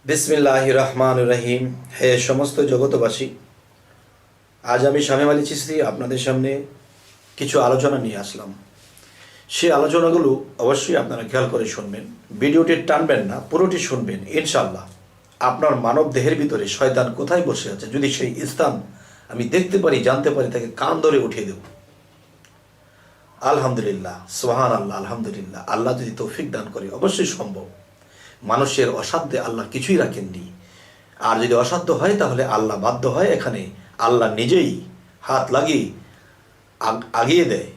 বিসমিল্লাহির রহমানির রহিম। হে সমস্ত জগতবাসী, আজ আমি শামীম আলী চিশতি আপনাদের সামনে কিছু আলোচনা নিয়ে আসলাম। সেই আলোচনাগুলো অবশ্যই আপনারা খেয়াল করে শুনবেন, ভিডিওটি টানবেন না, পুরোটি শুনবেন। ইনশাল্লাহ আপনার মানব দেহের ভিতরে শয়তান কোথায় বসে আছে যদি সেই স্থান আমি দেখতে পারি, জানতে পারি, তাকে কান ধরে উঠিয়ে দেব। আলহামদুলিল্লাহ, সুবহান আল্লাহ, আলহামদুলিল্লাহ। আল্লাহ যদি তৌফিক দান করে অবশ্যই সম্ভব। মানুষের অসাধ্যে আল্লাহ কিছুই রাখেননি। আর যদি অসাধ্য হয় তাহলে আল্লাহ বাধ্য হয়, এখানে আল্লাহ নিজেই হাত লাগিয়ে আগিয়ে দেয়।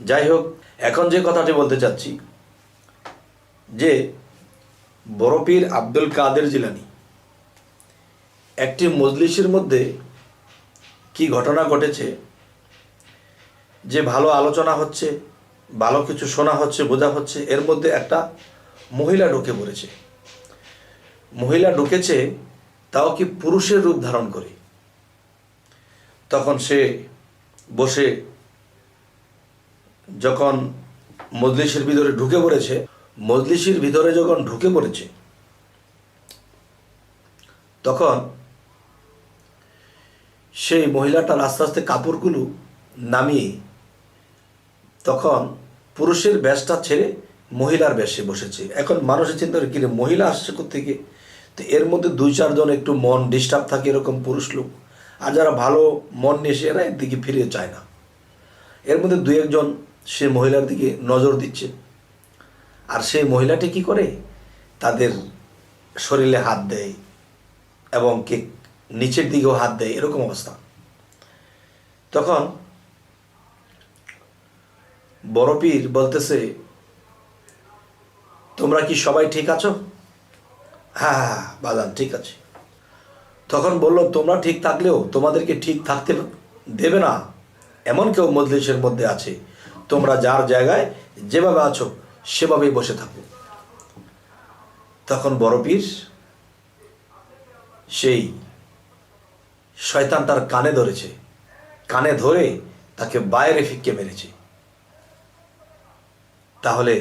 যাই হোক, এখন যে কথাটি বলতে চাচ্ছি যে বড় পীর আব্দুল কাদের জিলানী একটি মজলিসের মধ্যে কি ঘটনা ঘটেছে, যে ভালো আলোচনা হচ্ছে, ভালো কিছু শোনা হচ্ছে, বোঝা হচ্ছে, এর মধ্যে একটা মহিলা ঢুকে পড়েছে। মহিলা ঢুকেছে, তাও কি পুরুষের রূপ ধারণ করে। তখন সে বসে যখন মজলিসের ভিতরে ঢুকে পড়েছে, মজলিসের ভিতরে যখন ঢুকে পড়েছে তখন সেই মহিলাটার আস্তে আস্তে কাপড়গুলো নামিয়ে তখন পুরুষের বেশটা ছেড়ে মহিলার বেশে বসেছে। এখন মানুষের চিন্তা করে কিরে মহিলা আসছে কোত্থেকে। তো এর মধ্যে দুই চারজন একটু মন ডিস্টার্ব থাকে, এরকম পুরুষ লোক, আর যারা ভালো মন নিয়ে এসে এরা এর দিকে ফিরে চায় না। এর মধ্যে দুই একজন সে মহিলার দিকে নজর দিচ্ছে, আর সেই মহিলাটি কি করে তাদের শরীরে হাত দেয় এবং কে নিচের দিকেও হাত দেয়, এরকম অবস্থা। তখন বড় পীর বলতেছে, তোমরা কি সবাই ঠিক আছো? হ্যাঁ হ্যাঁ বাজান ঠিক আছে। তখন বললো, তোমরা ঠিক থাকলেও তোমাদেরকে ঠিক থাকতে দেবে না এমন কেউ মজলিসের মধ্যে আছে। তোমরা যার জায়গায় যেভাবে আছো সেভাবেই বসে থাকো। তখন বড় পীর সেই শয়তানটার কানে ধরেছে, কানে ধরে তাকে বাইরে ফিক্কে মেরেছে। তাহলে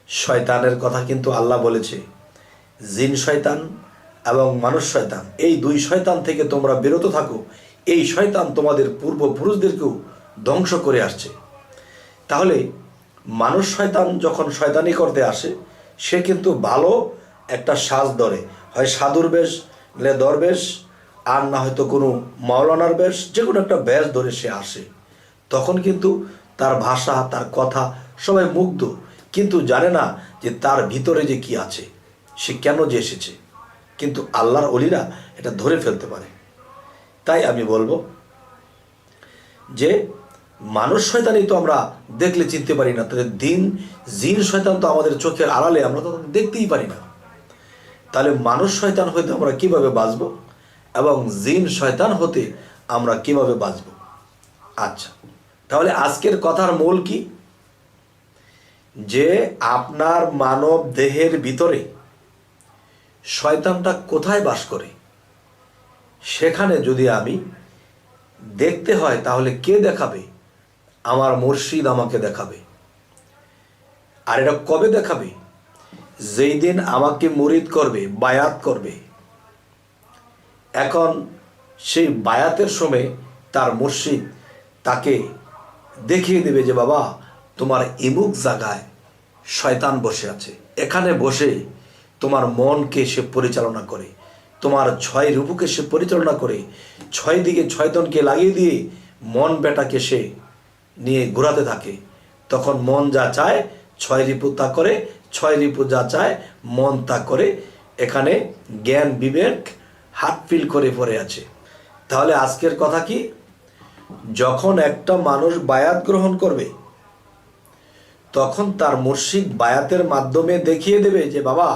শয়তানের কথা কিন্তু আল্লাহ বলেছে, জিন শয়তান এবং মানুষ শয়তান, এই দুই শয়তান থেকে তোমরা বিরত থাকো। এই শয়তান তোমাদের পূর্বপুরুষদেরকেও ধ্বংস করে আসছে। তাহলে মানুষ শয়তান যখন শয়তানি করতে আসে, সে কিন্তু ভালো একটা সাজ ধরে, হয় সাধুর বেশ, দরবেশ, আর না হয়তো কোনো মাওলানার বেশ, যে কোনো একটা বেশ ধরে সে আসে। তখন কিন্তু তার ভাষা, তার কথা সবাই মুগ্ধ, কিন্তু জানে না যে তার ভিতরে যে কি আছে, সে কেন যে এসেছে। কিন্তু আল্লাহর ওলিরা এটা ধরে ফেলতে পারে। তাই আমি বলবো যে মানুষ শয়তানই তো আমরা দেখলে চিনতে পারি না, তাহলে জিন শয়তান তো আমাদের চোখের আড়ালে, আমরা তো দেখতেই পারি না। তাহলে মানুষ শয়তান হইতে আমরা কিভাবে বাঁচবো এবং জিন শয়তান হতে আমরা কিভাবে বাঁচব? আচ্ছা, তাহলে আজকের কথার মূল কি, যে আপনার মানব দেহের ভিতরে শয়তানটা কোথায় বাস করে, সেখানে যদি আমি দেখতে হয় তাহলে কে দেখাবে? আমার মুর্শিদ আমাকে দেখাবে। আর এটা কবে দেখাবে? যেই দিন আমাকে মুরিদ করবে, বায়াত করবে। এখন সেই বায়াতের সময় তার মুর্শিদ তাকে দেখিয়ে দেবে যে বাবা, তোমার ইমুক জায়গায় শয়তান বসে আছে, এখানে বসে তোমার মনকে সে পরিচালনা করে, তোমার ছয় রূপকে সে পরিচালনা করে, ছয় দিকে ছয়জনকে লাগিয়ে দিয়ে মন বেটাকে সে নিয়ে ঘোরাতে থাকে। তখন মন যা চায় ছয় রিপু তা করে, ছয় রিপু যা চায় মন তা করে। এখানে জ্ঞান বিবেক হাত ফিল করে পড়ে আছে। তাহলে আজকের কথা কি, যখন একটা মানুষ বায়াত গ্রহণ করবে তখন তার মুর্শিদ বায়াতের মাধ্যমে দেখিয়ে দেবে যে বাবা,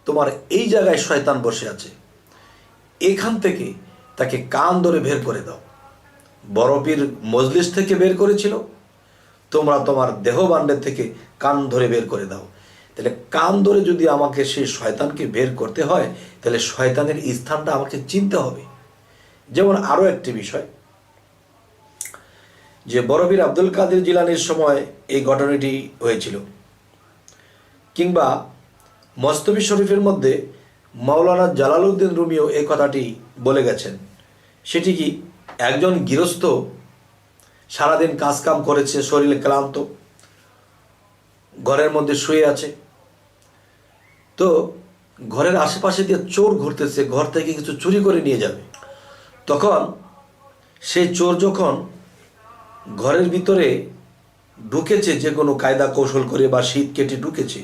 তোমার এই জায়গায় শয়তান বসে আছে, এখান থেকে তাকে কান ধরে বের করে দাও। বড় পীর মজলিস থেকে বের করেছিল, তোমরা তোমার দেহবাণ্ডের থেকে কান ধরে বের করে দাও। তাহলে কান ধরে যদি আমাকে সেই শয়তানকে বের করতে হয়, তাহলে শয়তানের স্থানটা আমাকে চিনতে হবে। যেমন আরও একটি বিষয়, যে বড় পীর আব্দুল কাদের জিলানীর সময় এই ঘটনাটি হয়েছিল, কিংবা মস্তবি শরীফের মধ্যে মাওলানা জালালউদ্দিন রুমিও এই কথাটি বলে গেছেন। সেটি কি, একজন গৃহস্থ সারাদিন কাজকাম করেছে, শরীরে ক্লান্ত, ঘরের মধ্যে শুয়ে আছে, তো ঘরের আশেপাশে দিয়ে চোর ঘুরতেছে, ঘর থেকে কিছু চুরি করে নিয়ে যাবে। তখন সেই চোর যখন ঘরের ভিতরে ঢুকেছে, যে কোনো কায়দা কৌশল করে বা শীত কেটে ঢুকেছে,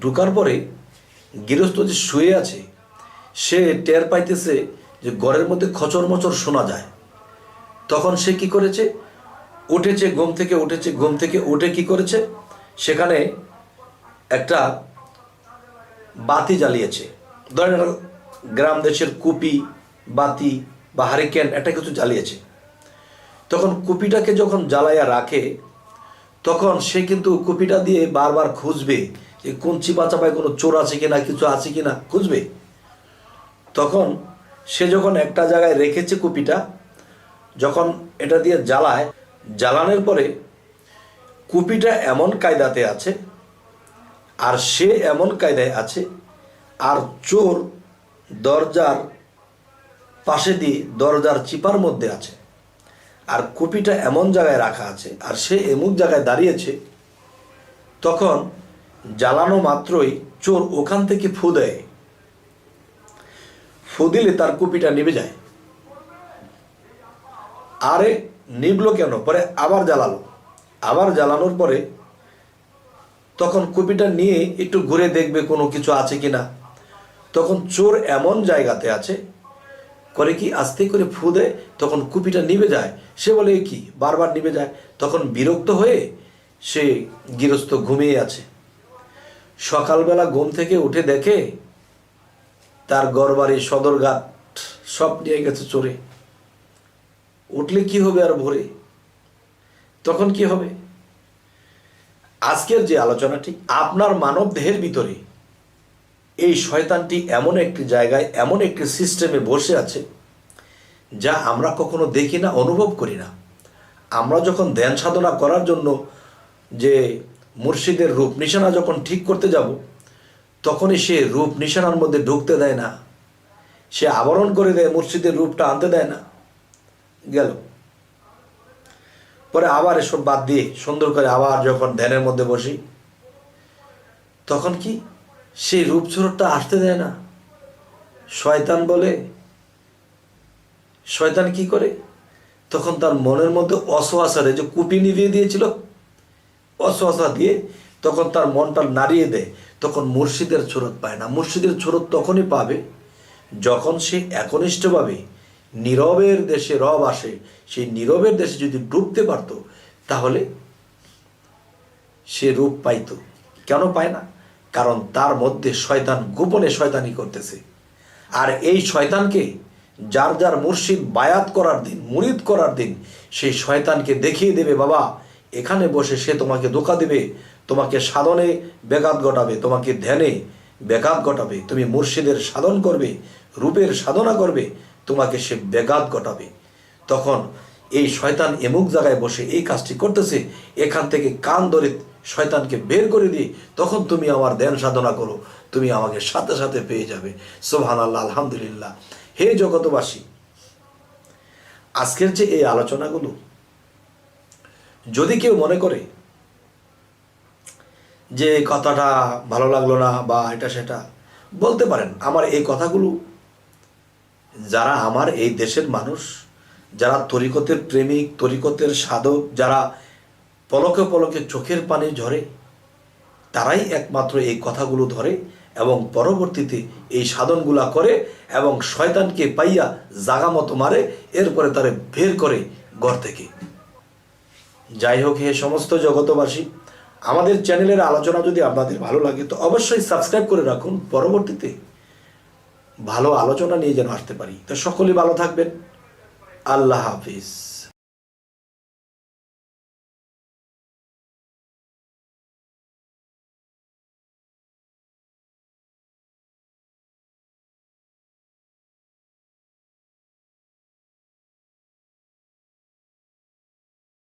ঢুকার পরে গৃহস্থ যে শুয়ে আছে সে টের পাইতেছে যে ঘরের মধ্যে খচর মচর শোনা যায়। তখন সে কি করেছে, উঠেছে, ঘুম থেকে উঠে কি করেছে, সেখানে একটা বাতি জ্বালিয়েছে। ধরেন গ্রাম দেশের কুপি, বাতি বা হারিকেন, একটা কিছু জ্বালিয়েছে। তখন কুপিটাকে যখন জ্বালাইয়া রাখে, তখন সে কিন্তু কুপিটা দিয়ে বারবার খুঁজবে যে কোন চিপা চাপায় কোনো চোর আছে কিনা, কিছু আছে কিনা খুঁজবে। তখন সে যখন একটা জায়গায় রেখেছে কুপিটা, যখন এটা দিয়ে জ্বালানোর পরে কুপিটা এমন কায়দাতে আছে, আর সে এমন কায়দায় আছে, আর চোর দরজার পাশে দিয়ে দরজার চিপার মধ্যে আছে, আর কুপিটা এমন জায়গায় রাখা আছে, আর সে এমন জায়গায় দাঁড়িয়েছে। তখন জ্বালানো মাত্রই চোর ওখান থেকে ফু দেয়, ফু দিলে তার কুপিটা নিভে যায়। আরে নিভলো কেন? পরে আবার জ্বালানোর পরে তখন কুপিটা নিয়ে একটু ঘুরে দেখবে কোনো কিছু আছে কিনা। তখন চোর এমন জায়গাতে আছে, করে কি আস্তে করে ফু দেয়, তখন কুপিটা নিভে যায়। সে বলে কি বারবার নিভে যায়। তখন বিরক্ত হয়ে সে গৃহস্থ ঘুমিয়ে আছে। সকালবেলা ঘুম থেকে উঠে দেখে তার ঘরবাড়ি, সদরঘাট সব নিয়ে গেছে চোরে। উঠলে কি হবে আর ভোরে? তখন কি হবে? আজকের যে আলোচনাটি, আপনার মানব দেহের ভিতরে এই শয়তানটি এমন একটি জায়গায়, এমন একটি সিস্টেমে বসে আছে যা আমরা কখনো দেখি না, অনুভব করি না। আমরা যখন ধ্যান সাধনা করার জন্য যে মুর্শিদের রূপ নিশানা যখন ঠিক করতে যাব, তখনই সে রূপ নিশানার মধ্যে ঢুকতে দেয় না, সে আবরণ করে দেয়, মুর্শিদের রূপটা আনতে দেয় না। গেল পরে আবার এসব বাদ দিয়ে সুন্দর করে আবার যখন ধ্যানের মধ্যে বসি, তখন কি সেই রূপচরণটা আসতে দেয় না। শয়তান বলে, শয়তান কি করে, তখন তার মনের মধ্যে অসহাসারে যে কুপি নিভিয়ে দিয়েছিল, অসহাসা দিয়ে তখন তার মনটা নাড়িয়ে দেয়। তখন মুর্শিদের ছোরত পায় না। মুর্শিদের ছোরত তখনই পাবে যখন সে একনিষ্ঠভাবে নীরবের দেশে রব আসে। সেই নীরবের দেশে যদি ডুবতে পারত, তাহলে সে রূপ পাইত। কেন পায় না? কারণ তার মধ্যে শয়তান গোপনে শয়তানি করতেছে। আর এই শয়তানকে যার যার মুর্শিদ বায়াত করার দিন, মুরিদ করার দিন, সেই শয়তানকে দেখিয়ে দেবে, বাবা এখানে বসে সে তোমাকে ধোঁকা দেবে, তোমাকে সাধনে ব্যাঘাত ঘটাবে, তোমাকে ধ্যানে ব্যাঘাত ঘটাবে। তুমি মুর্শিদের সাধন করবে, রূপের সাধনা করবে, তোমাকে সে ব্যাঘাত ঘটাবে। তখন এই শয়তান এমুক জায়গায় বসে এই কাজটি করতেছে, এখান থেকে কান ধরে শয়তানকে বের করে দিয়ে তখন তুমি আমার ধ্যান সাধনা করো, তুমি আমাকে সাথে সাথে পেয়ে যাবে। সুবহানাল্লাহ, আলহামদুলিল্লাহ। হে জগতবাসী, আজকের যে এই আলোচনাগুলো যদি কেউ মনে করে যে কথাটা ভালো লাগলো না বা এটা সেটা, বলতে পারেন। আমার এই কথাগুলো যারা আমার এই দেশের মানুষ, যারা তরিকতের প্রেমিক, তরিকতের সাধক, যারা পলকে পলকে চোখের পানি ঝরে, তারাই একমাত্র এই কথাগুলো ধরে এবং পরবর্তীতে এই সাধনগুলা করে এবং শয়তানকে পাইয়া জাগা মতো মারে, এরপরে তারে বের করে ঘর থেকে। যাই হোক, হে সমস্ত জগতবাসী, আমাদের চ্যানেলের আলোচনা যদি আপনাদের ভালো লাগে তো অবশ্যই সাবস্ক্রাইব করে রাখুন, পরবর্তীতে ভালো আলোচনা নিয়ে যেন আসতে পারি। তো সকলেই ভালো থাকবেন। আল্লাহ হাফিজ।